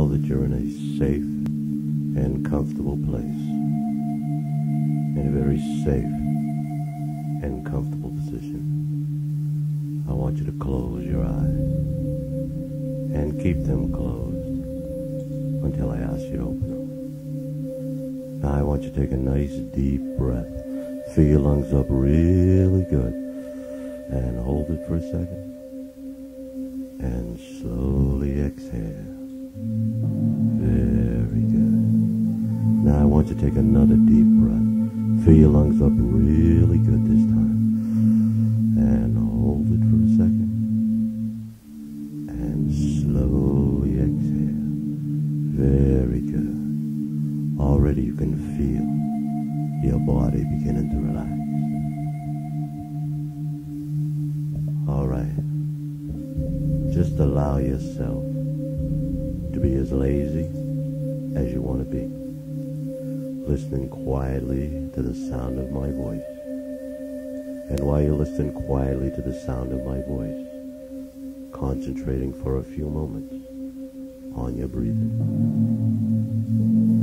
know that you're in a safe and comfortable place, in a very safe and comfortable position. I want you to close your eyes and keep them closed until I ask you to open them. Now I want you to take a nice deep breath. Fill your lungs up really good and hold it for a second. And slowly exhale. Very good. Now I want you to take another deep breath. Fill your lungs up really good this time. And hold it for a second. And slowly exhale. Very good. Already you can feel your body beginning to relax. All right. Just allow yourself to be as lazy as you want to be, listening quietly to the sound of my voice. And while you're listening quietly to the sound of my voice, concentrating for a few moments on your breathing.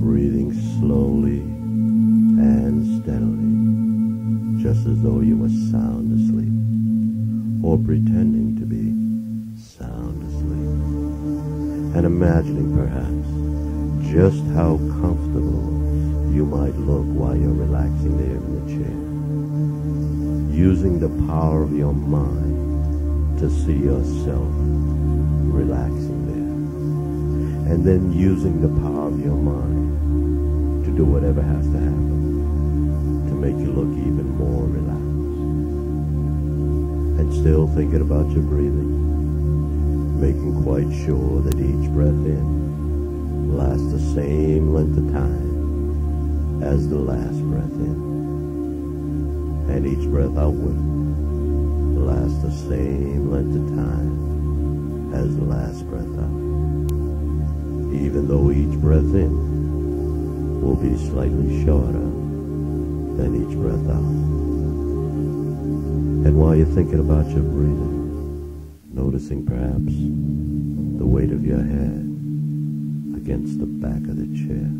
Breathing slowly and steadily, just as though you were sound asleep, or pretending to be sound asleep, and imagining perhaps just how comfortable you might look while you're relaxing there in the chair, using the power of your mind to see yourself relaxing there, and then using the power of your mind to do whatever has to happen to make you look even more relaxed, and still thinking about your breathing, making quite sure that each breath in lasts the same length of time as the last breath in, and each breath outward lasts the same length of time as the last breath out, even though each breath in will be slightly shorter than each breath out. And while you're thinking about your breathing, noticing perhaps the weight of your head against the back of the chair,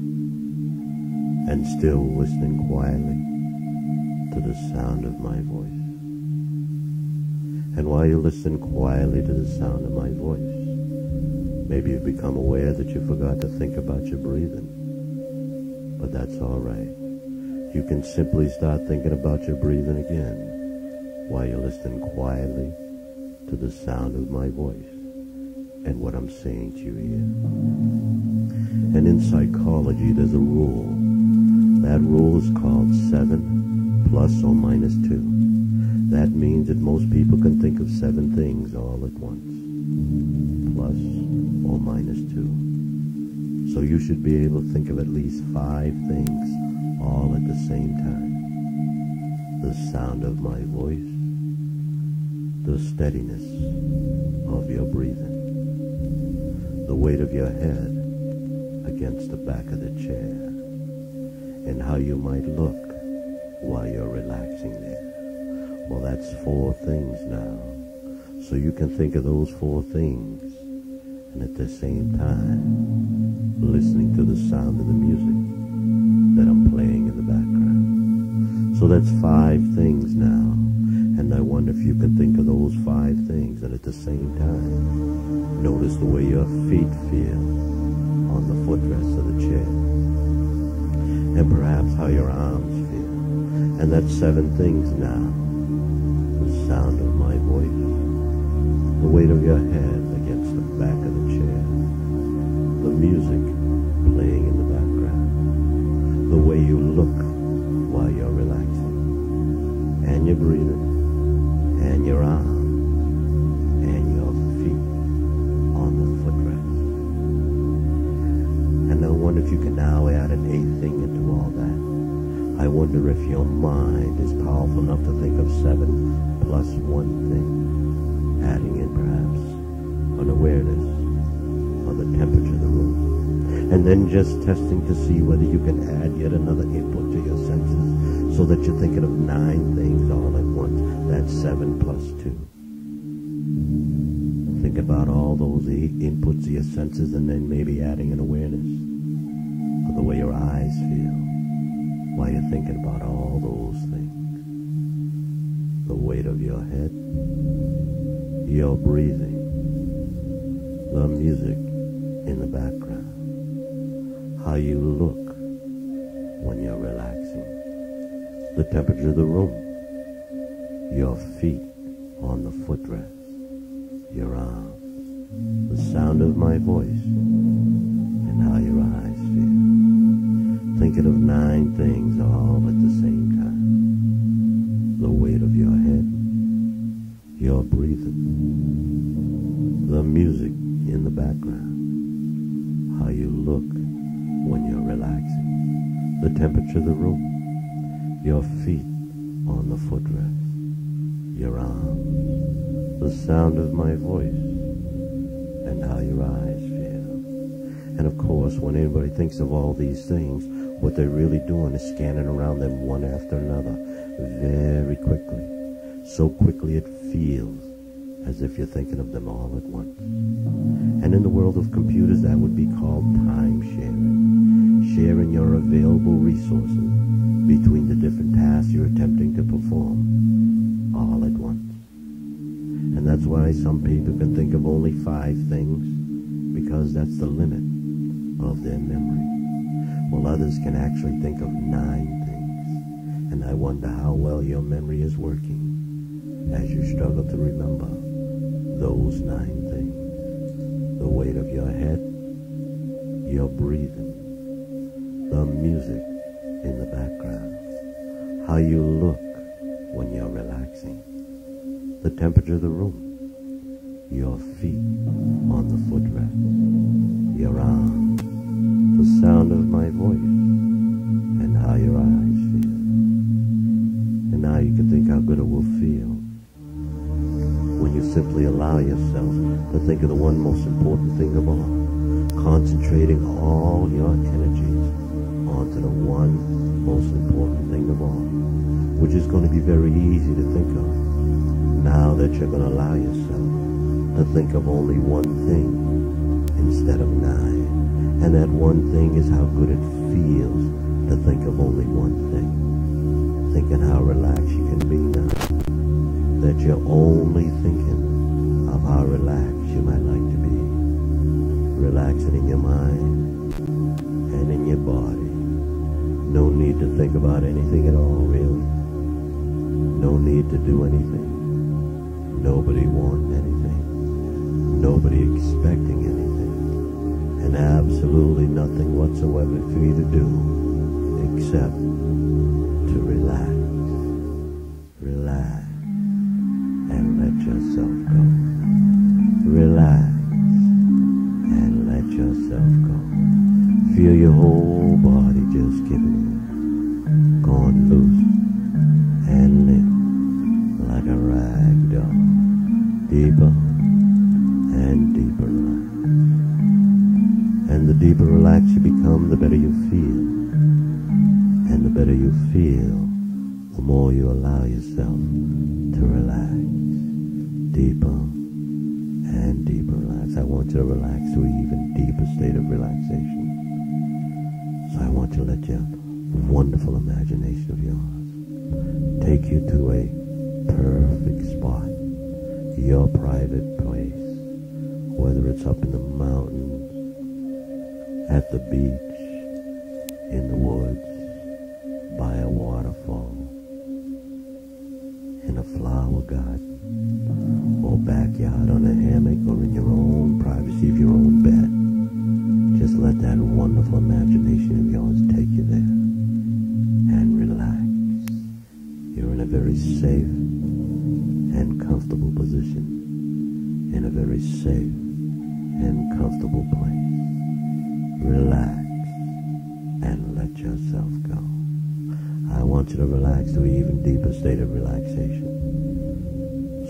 and still listening quietly to the sound of my voice. And while you listen quietly to the sound of my voice, maybe you've become aware that you forgot to think about your breathing. But that's all right. You can simply start thinking about your breathing again while you're listening quietly to the sound of my voice and what I'm saying to you here. And in psychology, there's a rule. That rule is called 7 plus or minus 2. That means that most people can think of 7 things all at once, plus or minus 2. So you should be able to think of at least 5 things all at the same time. The sound of my voice, the steadiness of your breathing, the weight of your head against the back of the chair, and how you might look while you're relaxing there. Well, that's 4 things now. So you can think of those 4 things, and at the same time, listening to the sound of the music that I'm playing in the background. So that's 5 things now. And I wonder if you can think of those 5 things, and at the same time, notice the way your feet feel on the footrest of the chair, and perhaps how your arms feel. And that's 7 things now. The sound of my voice, the weight of your head against the back of the chair, the music playing in the background, the way you look while you're relaxing, and your breathing, and your arms, and your feet on the footrest. And I wonder if you can now add an 8th thing into all that. I wonder if your mind is powerful enough to think of 7 plus 1 thing, adding in perhaps an awareness of the temperature of the room, and then just testing to see whether you can add yet another input to your senses, so that you're thinking of 9 things all at once. That's 7 plus 2. Think about all those inputs to your senses, and then maybe adding an awareness of the way your eyes feel while you're thinking about all those things. The weight of your head, your breathing, the music in the background, how you look when you're relaxing, the temperature of the room, your feet on the footrest, your arms, the sound of my voice, and how your eyes feel. Thinking of 9 things all at the same time. The weight of your head, your breathing, the music in the background, how you look when you're relaxing, the temperature of the room, your feet on the footrest, your arms, the sound of my voice, and how your eyes feel. And of course, when anybody thinks of all these things, what they're really doing is scanning around them one after another, very quickly. So quickly it feels as if you're thinking of them all at once. And in the world of computers, that would be called time sharing. Sharing your available resources between the different tasks you're attempting to perform all at once. And that's why some people can think of only 5 things, because that's the limit of their memory. While others can actually think of 9 things. And I wonder how well your memory is working as you struggle to remember those 9 things. The weight of your head, your breathing, the music in the background, how you look when you're relaxing, the temperature of the room, your feet on the footrest, your arms, the sound of my voice, and how your eyes feel. And now you can think how good it will feel when you simply allow yourself to think of the one most important thing of all, concentrating all your energies onto the one most important thing of all, which is going to be very easy to think of now that you're going to allow yourself to think of only one thing instead of 9. And that one thing is how good it feels to think of only one thing. Thinking how relaxed you can be now. That you're only thinking of how relaxed you might like to be. Relaxing in your mind and in your body. No need to think about anything at all, really. No need to do anything. Nobody wanting anything. Nobody expecting anything. And absolutely nothing whatsoever for you to do except to relax. Relax and let yourself go. Relax and let yourself go. Feel your whole body just giving in, going loose and limp like a rag doll. Deeper and deeper relax. And the deeper relaxed you become, the better you feel. And the better you feel, the more you allow yourself to relax. Deeper and deeper relax. I want you to relax to an even deeper state of relaxation. So I want you to let your wonderful imagination of yours take you to a perfect spot, your private place, whether it's up in the mountains, at the beach, in the woods, by a waterfall, in a flower garden, or backyard on a hammock, or in your own privacy of your own bed. Just let that wonderful imagination of yours take you there and relax. You're in a very safe and comfortable position, in a very safe and comfortable place. Relax and let yourself go. I want you to relax to an even deeper state of relaxation.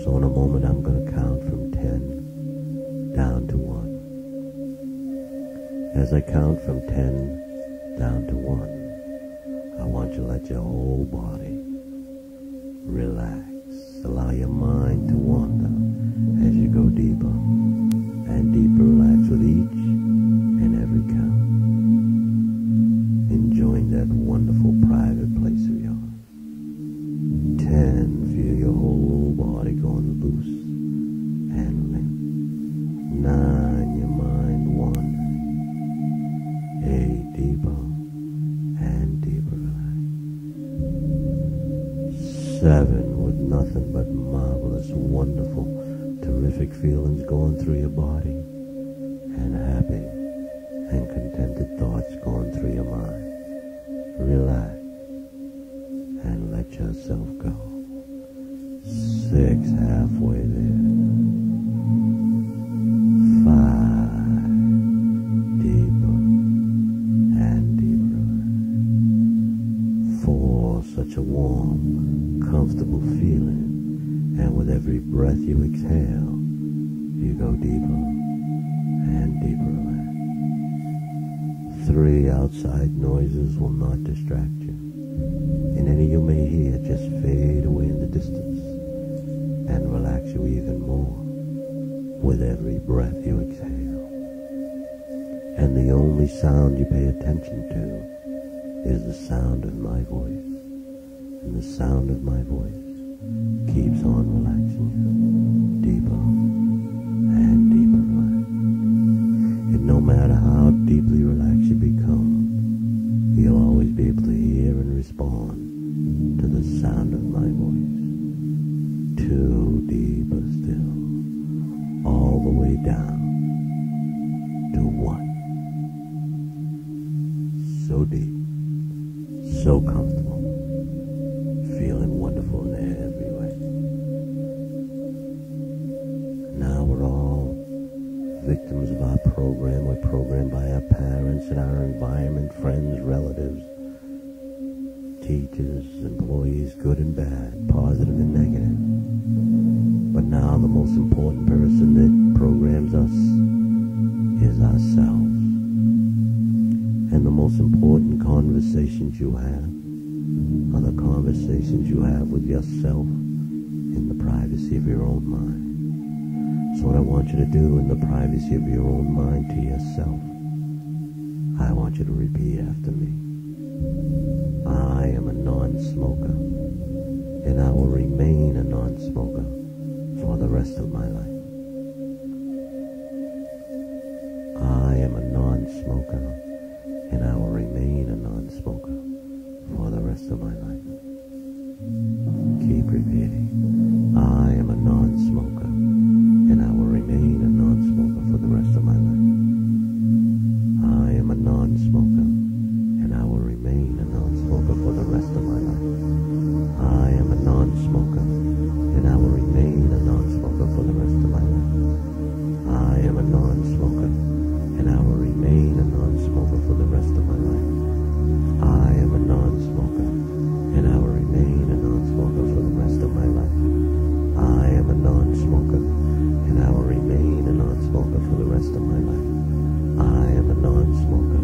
So in a moment I'm going to count from 10 down to 1. As I count from 10 down to 1, I want you to let your whole body relax. Allow your mind to wander as you go deeper 9, your mind wanders. 8, deeper and deeper relaxed. 7, with nothing but marvelous, wonderful, terrific feelings going through your body, and happy and contented thoughts going through your mind. Relax and let yourself go. 6, halfway there. 5, deeper and deeper. 4, such a warm, comfortable feeling, and with every breath you exhale, you go deeper and deeper. 3, outside noises will not distract you, and any you may hear just fade away in the distance and relax you even more with every breath you exhale. And the only sound you pay attention to is the sound of my voice, and the sound of my voice keeps on relaxing you deeper and deeper relaxed. And no matter how deeply relaxed you become, you'll always be able to hear and respond to the sound of my voice. 2, deeper still, all the way down to 1. So deep, so comfortable, feeling wonderful in every way. Now we're all victims of our program. We're programmed by our parents and our environment, friends, relatives, teachers, employees, good and bad, positive and negative. But now the most important person that programs us is ourselves. And the most important conversations you have are the conversations you have with yourself in the privacy of your own mind. So what I want you to do in the privacy of your own mind to yourself, I want you to repeat after me. I am a non-smoker, and I will remain a non-smoker for the rest of my life. I am a non-smoker, and I will remain a non-smoker for the rest of my life. Keep repeating. I am a non-smoker, and I will remain a non-smoker for the rest of my life. I am a non-smoker, and I will remain a non-smoker for the rest of my life. I am a non-smoker, and I will remain a non-smoker for the rest of my life. I am a non-smoker, and I will remain a non-smoker for the rest of my life. I am a non-smoker, and I will remain a non-smoker for the rest of my life. I am a non-smoker, and I will remain a non-smoker for the rest of my life. I am a non-smoker,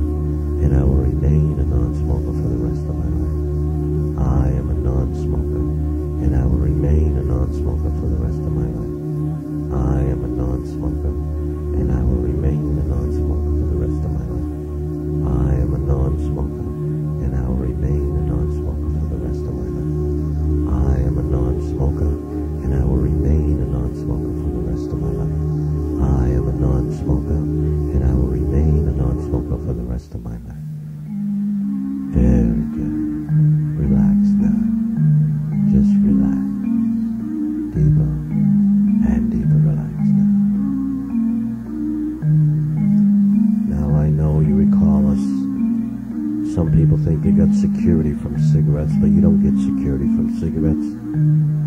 and I will remain a non-smoker for the rest of my life. I am a non-smoker, and I will remain a non-smoker for the rest of my life. I am a non-smoker, and I will remain a non-smoker for the rest of my life. I am a non-smoker, and I will remain a non-smoker for the rest of my life. I am a non-smoker, and I will remain a non-smoker for the rest of my life. I am a non-smoker, and I will remain a non-smoker for the rest of my life. Very good. Relax now. Just relax. Deeper and deeper relax now. Now I know you recall us. Some people think you got security from cigarettes, but you don't get security from cigarettes.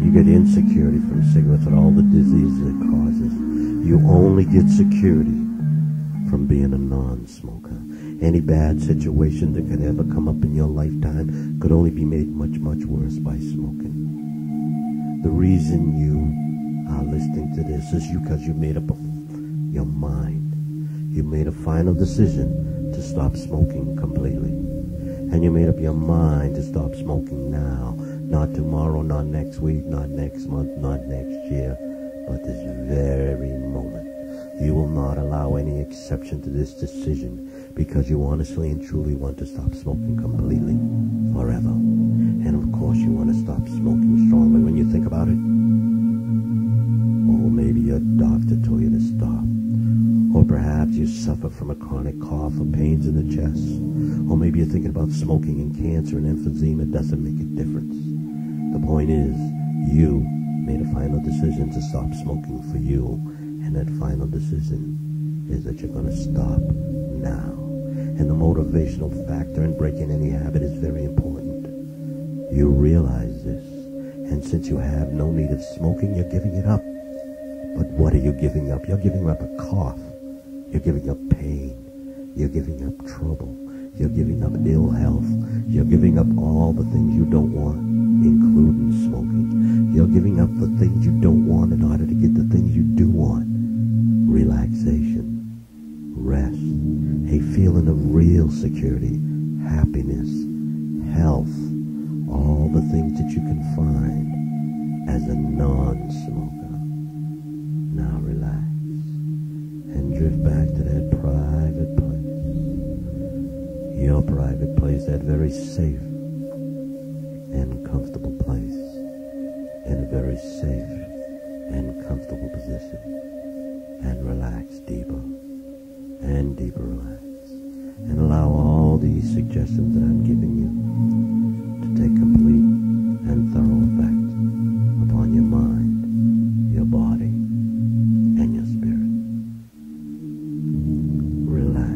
You get insecurity from cigarettes and all the diseases it causes. You only get security from being a non-smoker. Any bad situation that could ever come up in your lifetime could only be made much, much worse by smoking. The reason you are listening to this is because you made up your mind. You made a final decision to stop smoking completely. And you made up your mind to stop smoking now. Not tomorrow, not next week, not next month, not next year, but this very moment. You will not allow any exception to this decision because you honestly and truly want to stop smoking completely, forever. And of course you want to stop smoking strongly when you think about it. Or maybe your doctor told you to stop. Or perhaps you suffer from a chronic cough or pains in the chest. Or maybe you're thinking about smoking and cancer and emphysema. It doesn't make a difference. The point is, you made a final decision to stop smoking for you. And that final decision is that you're going to stop now. And the motivational factor in breaking any habit is very important. You realize this. And since you have no need of smoking, you're giving it up. But what are you giving up? You're giving up a cough. You're giving up pain. You're giving up trouble. You're giving up ill health. You're giving up all the things you don't want, including smoking. You're giving up the things you don't want in order to get the things you do want. Relaxation, rest, a feeling of real security, happiness, health, all the things that you can find as a non-smoker. Now relax and drift back to that private place. Your private place, that very safe and comfortable place, in a very safe and comfortable position. And relax deeper and deeper relax. And allow all these suggestions that I'm giving you to take complete and thorough effect upon your mind, your body, and your spirit. Relax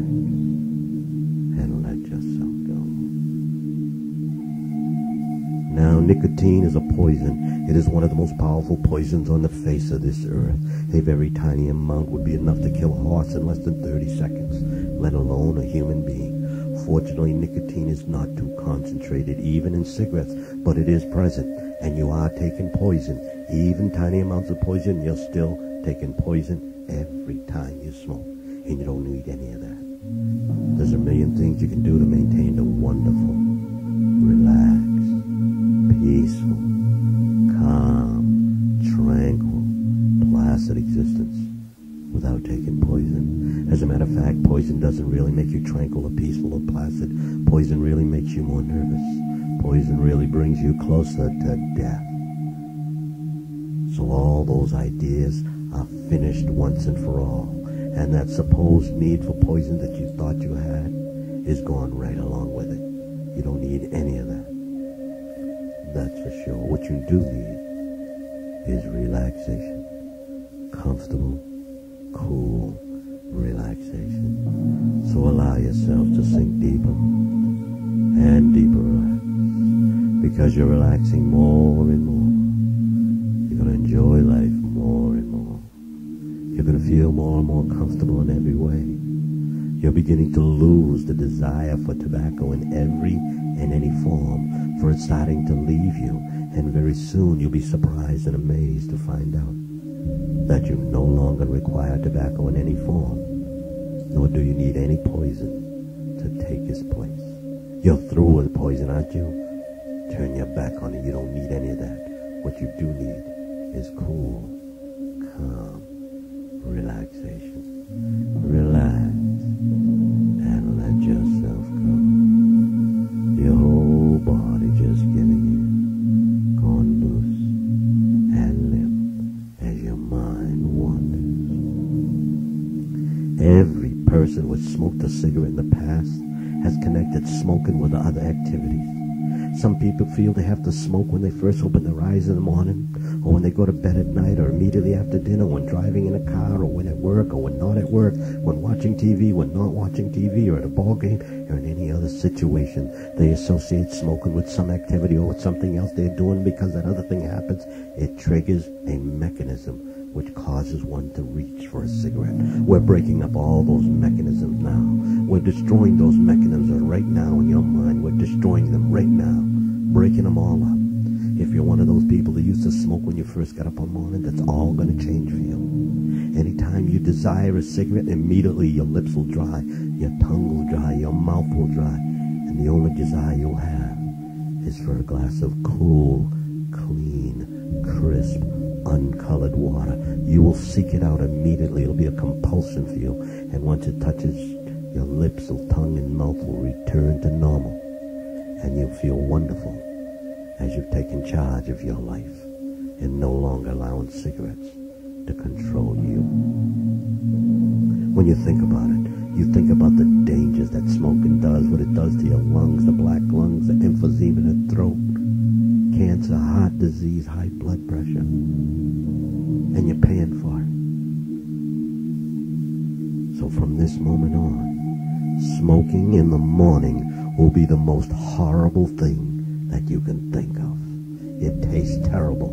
and let yourself go. Now, nicotine is a poison. It is one of the most powerful poisons on the face of this earth. A very tiny amount would be enough to kill a horse in less than 30 seconds, let alone a human being. Fortunately, nicotine is not too concentrated, even in cigarettes, but it is present, and you are taking poison. Even tiny amounts of poison, you're still taking poison every time you smoke, and you don't need any of that. There's a million things you can do to maintain a wonderful, relaxed, peaceful, calm, tranquil, placid existence without taking poison. As a matter of fact, poison doesn't really make you tranquil or peaceful or placid. Poison really makes you more nervous. Poison really brings you closer to death. So all those ideas are finished once and for all. And that supposed need for poison that you thought you had is gone right along with it. You don't need any of that. That's for sure. What you do need is relaxation. Comfortable, cool relaxation. So allow yourself to sink deeper and deeper relax. Because you're relaxing more and more. You're going to enjoy life more and more. You're going to feel more and more comfortable in every way. You're beginning to lose the desire for tobacco in every and any form, for it's starting to leave you, and very soon you'll be surprised and amazed to find out that you no longer require tobacco in any form, nor do you need any poison to take its place. You're through with poison, aren't you? Turn your back on it. You don't need any of that. What you do need is cool, calm relaxation. Relax and let yourself go. Your whole body just giving in, going loose and limp as your mind wanders. Every person who has smoked a cigarette in the past has connected smoking with other activities. Some people feel they have to smoke when they first open their eyes in the morning, or when they go to bed at night, or immediately after dinner, when driving in a car, or when at work, or when not at work, when watching TV, when not watching TV, or at a ball game, or in any other situation. They associate smoking with some activity or with something else they're doing. Because that other thing happens, it triggers a mechanism which causes one to reach for a cigarette. We're breaking up all those mechanisms now. We're destroying those mechanisms right now in your mind. We're destroying them right now, breaking them all up. If you're one of those people that used to smoke when you first got up in the morning, that's all going to change for you. Anytime you desire a cigarette, immediately your lips will dry, your tongue will dry, your mouth will dry, and the only desire you'll have is for a glass of cool, clean, crisp, uncolored water. You will seek it out immediately. It'll be a compulsion for you. And once it touches your lips, your tongue and mouth will return to normal. And you'll feel wonderful as you've taken charge of your life and no longer allowing cigarettes to control you. When you think about it, you think about the dangers that smoking does, what it does to your lungs, the black lungs, the emphysema in the throat, cancer, heart disease, high blood pressure, and you're paying for it. So from this moment on, smoking in the morning will be the most horrible thing that you can think of. It tastes terrible.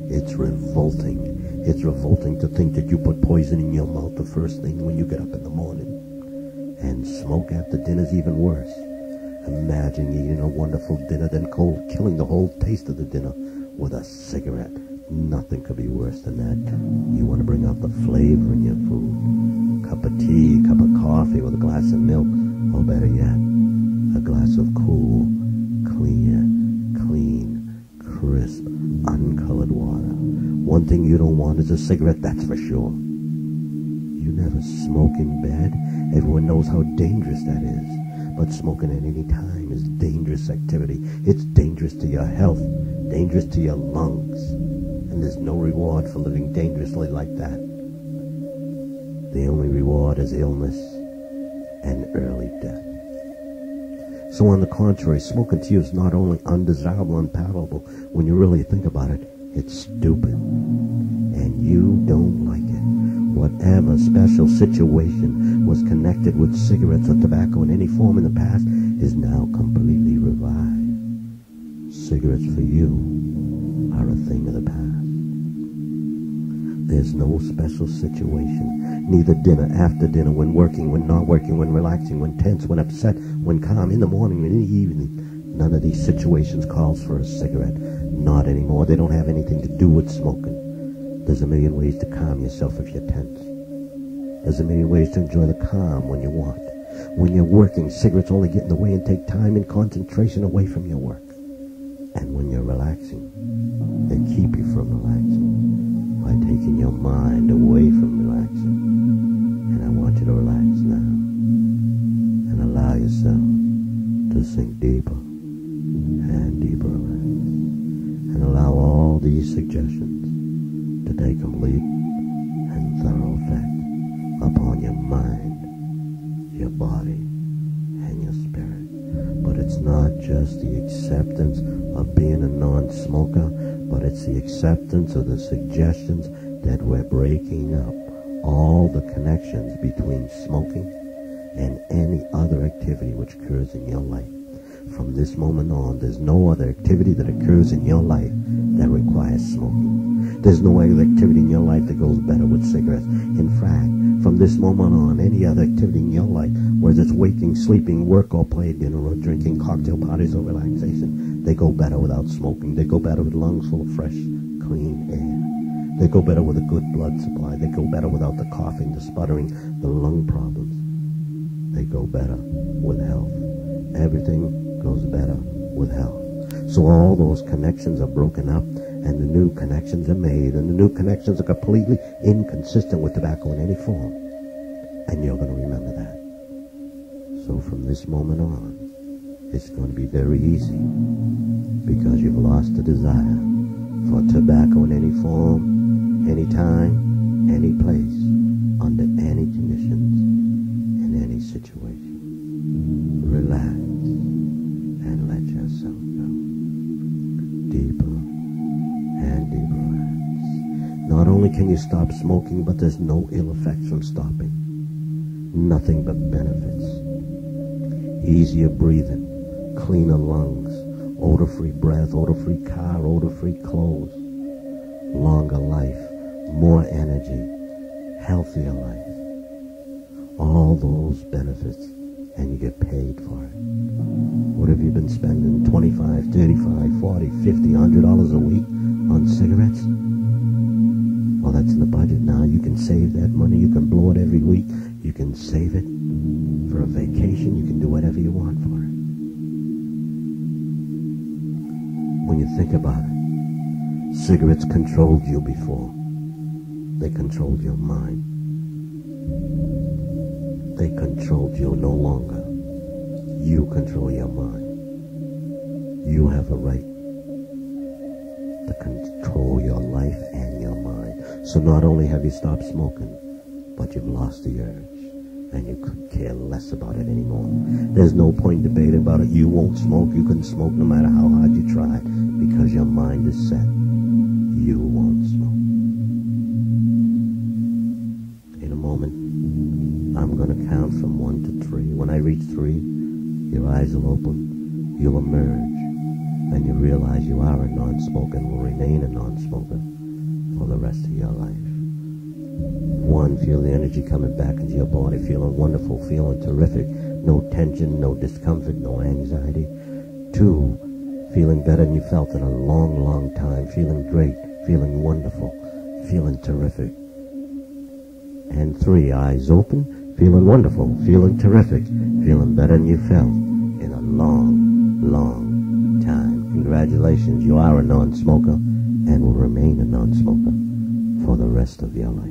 It's revolting. It's revolting to think that you put poison in your mouth the first thing when you get up in the morning. And smoke after dinner is even worse. Imagine eating a wonderful dinner, then killing the whole taste of the dinner with a cigarette. Nothing could be worse than that. You want to bring out the flavor in your food. Cup of tea, cup of coffee with a glass of milk, or better yet, a glass of cool, clean, crisp, uncolored water. One thing you don't want is a cigarette, that's for sure. You never smoke in bed. Everyone knows how dangerous that is. But smoking at any time is dangerous activity. It's dangerous to your health, dangerous to your lungs. And there's no reward for living dangerously like that. The only reward is illness and early death. So on the contrary, smoking to you is not only undesirable and unpalatable, when you really think about it, it's stupid. And you don't like it. Whatever special situation was connected with cigarettes or tobacco in any form in the past is now completely revived. Cigarettes for you are a thing of the past. There's no special situation, neither dinner, after dinner, when working, when not working, when relaxing, when tense, when upset, when calm, in the morning, in the evening. None of these situations calls for a cigarette. Not anymore. They don't have anything to do with smoking. There's a million ways to calm yourself if you're tense. There's a million ways to enjoy the calm when you want. When you're working, cigarettes only get in the way and take time and concentration away from your work. And when you're relaxing, they keep you from relaxing by taking your mind away from relaxing. And I want you to relax now and allow yourself to sink deeper and deeper relax. And allow all these suggestions to take complete and thorough effect upon your mind, your body, and your spirit. But it's not just the acceptance of being a non-smoker, but it's the acceptance of the suggestions that we're breaking up all the connections between smoking and any other activity which occurs in your life. From this moment on, there's no other activity that occurs in your life that requires smoking. There's no other activity in your life that goes better with cigarettes. In fact, from this moment on, any other activity in your life, whether it's waking, sleeping, work, or play, dinner, or drinking, cocktail parties, or relaxation, they go better without smoking. They go better with lungs full of fresh, clean air. They go better with a good blood supply. They go better without the coughing, the sputtering, the lung problems. They go better with health. Everything goes better with health. So all those connections are broken up, and the new connections are made, and the new connections are completely inconsistent with tobacco in any form. And you're going to remember that. So from this moment on, it's going to be very easy, because you've lost the desire for tobacco in any form, any time, any place, under any conditions, in any situation. Relax and let yourself go. Deeper and deeper relax. Not only can you stop smoking, but there's no ill effects from stopping. Nothing but benefits. Easier breathing, cleaner lungs, odor-free breath, odor-free car, odor-free clothes, longer life, more energy, healthier life. All those benefits, and you get paid for it. What have you been spending $25, $35, $40, $50, $100 a week on cigarettes? Well, that's in the budget now. You can save that money. You can blow it every week. You can save it for a vacation. You can do whatever you want for it. When you think about it, cigarettes controlled you before. They controlled your mind. They controlled you no longer. You control your mind. You have a right to control your life and your mind. So not only have you stopped smoking, but you've lost the urge. and you could care less about it anymore. There's no point debating about it. You won't smoke. You couldn't smoke no matter how hard you tried, because your mind is set. You won't smoke. In a moment, I'm going to count from 1 to 3. When I reach 3, your eyes will open, you'll emerge, and you realize you are a non-smoker and will remain a non-smoker for the rest of your life. 1, feel the energy coming back into your body, feeling wonderful, feeling terrific, no tension, no discomfort, no anxiety. 2, feeling better than you felt in a long, long time, feeling great, feeling wonderful, feeling terrific. And 3, eyes open, feeling wonderful, feeling terrific, feeling better than you felt in a long, long time. Congratulations, you are a non-smoker and will remain a non-smoker for the rest of your life.